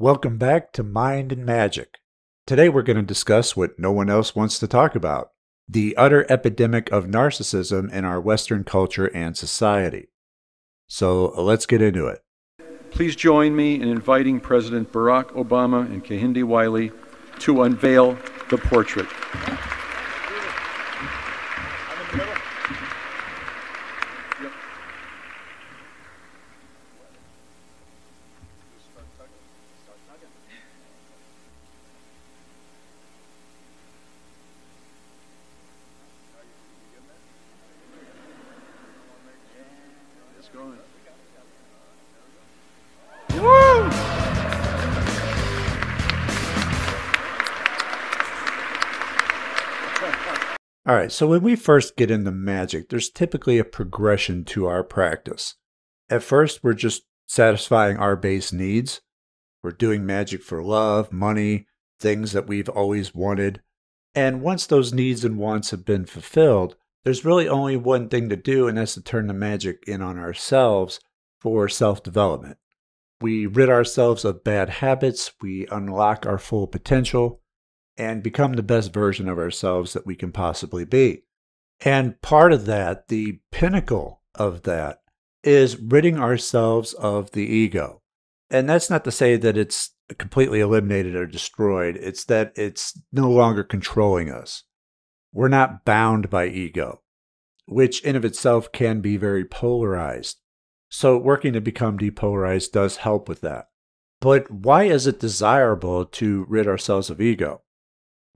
Welcome back to Mind and Magic. Today we're going to discuss what no one else wants to talk about, the utter epidemic of narcissism in our Western culture and society. So let's get into it. Please join me in inviting President Barack Obama and Kehinde Wiley to unveil the portrait. All right, so when we first get into magic, there's typically a progression to our practice. At first, we're just satisfying our base needs. We're doing magic for love, money, things that we've always wanted. And once those needs and wants have been fulfilled, there's really only one thing to do, and that's to turn the magic in on ourselves for self-development. We rid ourselves of bad habits, we unlock our full potential, and become the best version of ourselves that we can possibly be. And part of that, the pinnacle of that, is ridding ourselves of the ego. And that's not to say that it's completely eliminated or destroyed. It's that it's no longer controlling us. We're not bound by ego, which in of itself can be very polarized. So working to become depolarized does help with that. But why is it desirable to rid ourselves of ego?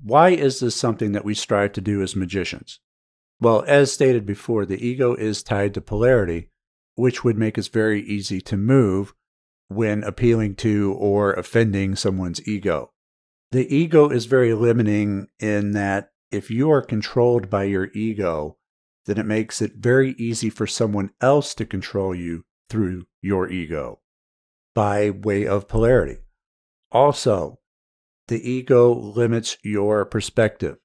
Why is this something that we strive to do as magicians? Well, as stated before, the ego is tied to polarity, which would make us very easy to move when appealing to or offending someone's ego. The ego is very limiting in that if you are controlled by your ego, then it makes it very easy for someone else to control you through your ego by way of polarity. Also, the ego limits your perspective.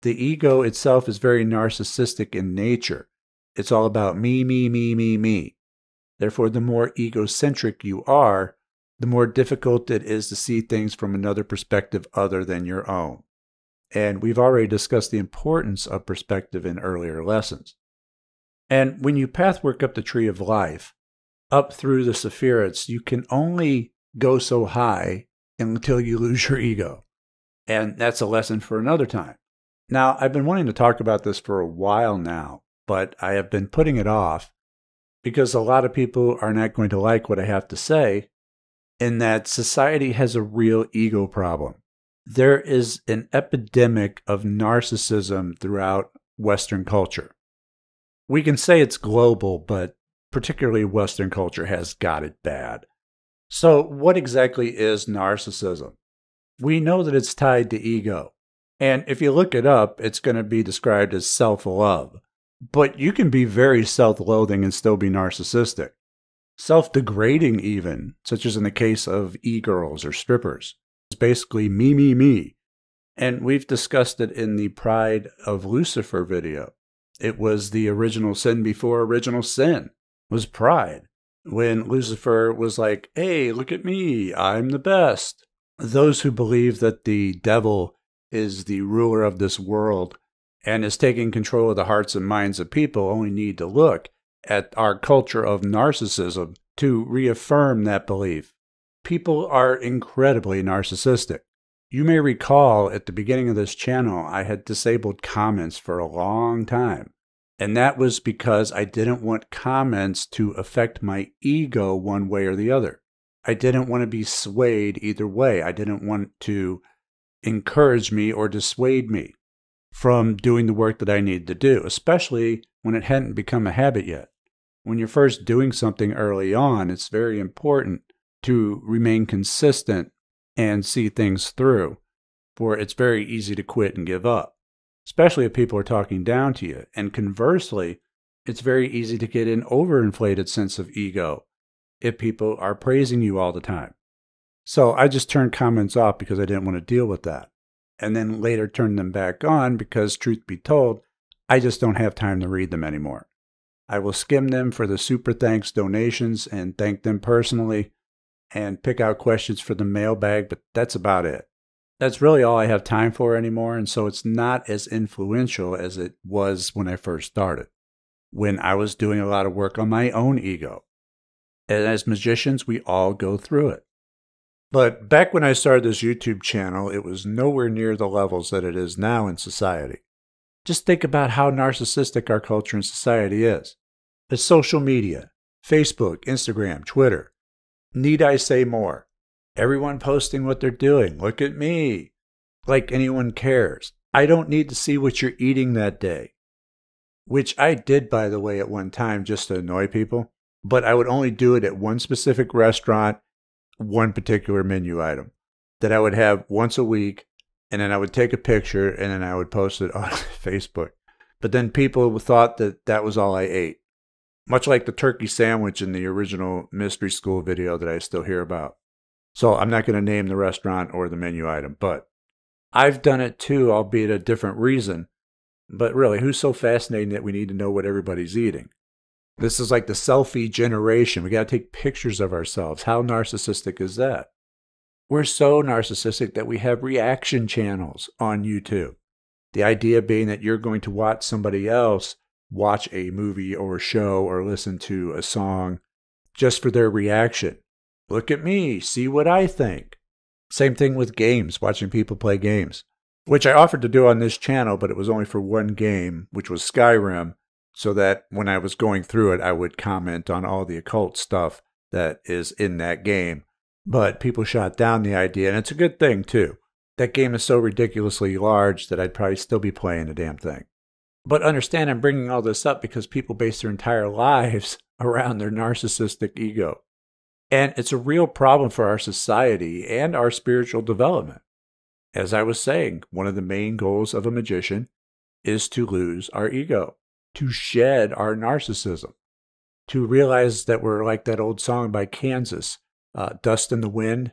The ego itself is very narcissistic in nature. It's all about me, me, me, me, me. Therefore, the more egocentric you are, the more difficult it is to see things from another perspective other than your own. And we've already discussed the importance of perspective in earlier lessons. And when you pathwork up the tree of life, up through the sephiroths, you can only go so high until you lose your ego. And that's a lesson for another time. Now, I've been wanting to talk about this for a while now, but I have been putting it off because a lot of people are not going to like what I have to say, in that society has a real ego problem. There is an epidemic of narcissism throughout Western culture. We can say it's global, but particularly Western culture has got it bad. So what exactly is narcissism? We know that it's tied to ego. And if you look it up, it's going to be described as self-love. But you can be very self-loathing and still be narcissistic. Self-degrading even, such as in the case of e-girls or strippers. It's basically me, me, me. And we've discussed it in the Pride of Lucifer video. It was the original sin before original sin, was pride. When Lucifer was like, hey, look at me, I'm the best. Those who believe that the devil is the ruler of this world and is taking control of the hearts and minds of people only need to look at our culture of narcissism to reaffirm that belief. People are incredibly narcissistic. You may recall at the beginning of this channel, I had disabled comments for a long time. And that was because I didn't want comments to affect my ego one way or the other. I didn't want to be swayed either way. I didn't want to encourage me or dissuade me from doing the work that I needed to do, especially when it hadn't become a habit yet. When you're first doing something early on, it's very important to remain consistent and see things through, for it's very easy to quit and give up, especially if people are talking down to you. And conversely, it's very easy to get an overinflated sense of ego if people are praising you all the time. So I just turned comments off because I didn't want to deal with that. And then later turned them back on because, truth be told, I just don't have time to read them anymore. I will skim them for the super thanks donations and thank them personally, and pick out questions for the mailbag, but that's about it. That's really all I have time for anymore, and so it's not as influential as it was when I first started, when I was doing a lot of work on my own ego. And as magicians, we all go through it. But back when I started this YouTube channel, it was nowhere near the levels that it is now in society. Just think about how narcissistic our culture and society is. The social media, Facebook, Instagram, Twitter. Need I say more? Everyone posting what they're doing. Look at me. Like anyone cares. I don't need to see what you're eating that day. Which I did, by the way, at one time just to annoy people. But I would only do it at one specific restaurant, one particular menu item that I would have once a week. And then I would take a picture and then I would post it on Facebook. But then people thought that that was all I ate. Much like the turkey sandwich in the original Mystery School video that I still hear about. So I'm not going to name the restaurant or the menu item, but I've done it too, albeit a different reason. But really, who's so fascinating that we need to know what everybody's eating? This is like the selfie generation. We got to take pictures of ourselves. How narcissistic is that? We're so narcissistic that we have reaction channels on YouTube. The idea being that you're going to watch somebody else watch a movie or a show or listen to a song just for their reaction. Look at me, see what I think. Same thing with games, watching people play games, which I offered to do on this channel, but it was only for one game, which was Skyrim, so that when I was going through it, I would comment on all the occult stuff that is in that game. But people shot down the idea, and it's a good thing, too. That game is so ridiculously large that I'd probably still be playing the damn thing. But understand I'm bringing all this up because people base their entire lives around their narcissistic ego. And it's a real problem for our society and our spiritual development. As I was saying, one of the main goals of a magician is to lose our ego, to shed our narcissism, to realize that we're like that old song by Kansas, Dust in the Wind.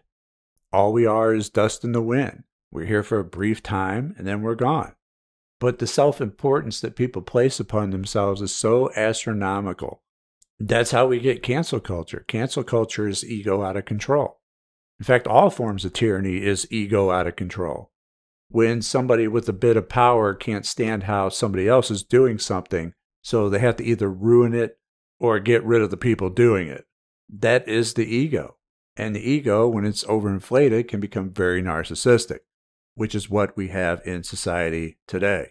All we are is dust in the wind. We're here for a brief time and then we're gone. But the self-importance that people place upon themselves is so astronomical. That's how we get cancel culture. Cancel culture is ego out of control. In fact, all forms of tyranny is ego out of control. When somebody with a bit of power can't stand how somebody else is doing something, so they have to either ruin it or get rid of the people doing it. That is the ego. And the ego, when it's overinflated, can become very narcissistic, which is what we have in society today.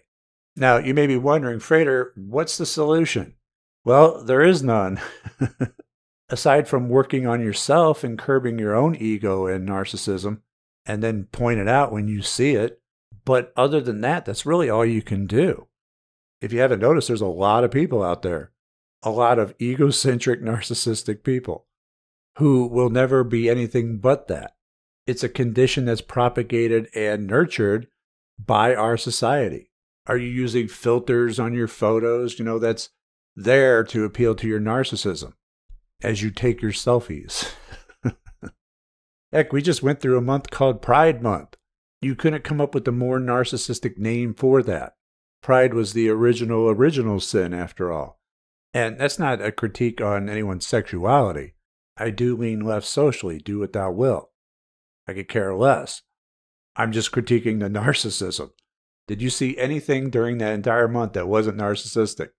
Now, you may be wondering, Frater, what's the solution? Well, there is none. Aside from working on yourself and curbing your own ego and narcissism, and then point it out when you see it. But other than that, that's really all you can do. If you haven't noticed, there's a lot of people out there, a lot of egocentric, narcissistic people who will never be anything but that. It's a condition that's propagated and nurtured by our society. Are you using filters on your photos? That's there to appeal to your narcissism as you take your selfies. Heck, we just went through a month called Pride Month. You couldn't come up with a more narcissistic name for that. Pride was the original sin, after all. And that's not a critique on anyone's sexuality. I do lean left socially, do what thou wilt. I could care less. I'm just critiquing the narcissism. Did you see anything during that entire month that wasn't narcissistic?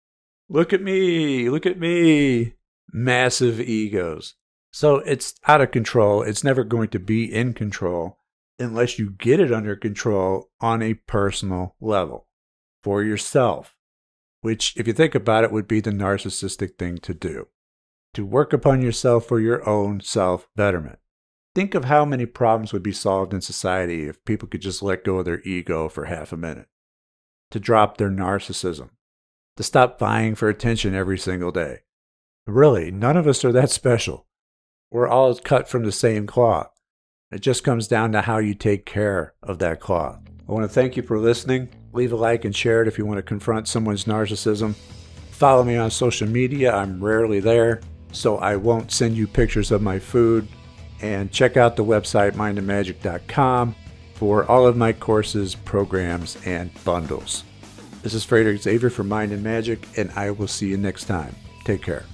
Look at me, look at me. Massive egos. So it's out of control. It's never going to be in control unless you get it under control on a personal level for yourself, which, if you think about it, would be the narcissistic thing to do. To work upon yourself for your own self-betterment. Think of how many problems would be solved in society if people could just let go of their ego for half a minute. To drop their narcissism. To stop vying for attention every single day. Really, none of us are that special. We're all cut from the same cloth. It just comes down to how you take care of that cloth. I want to thank you for listening. Leave a like and share it if you want to confront someone's narcissism. Follow me on social media. I'm rarely there, so I won't send you pictures of my food. And check out the website mindandmagick.com for all of my courses, programs, and bundles. This is Frater Xavier for Mind and Magick, and I will see you next time. Take care.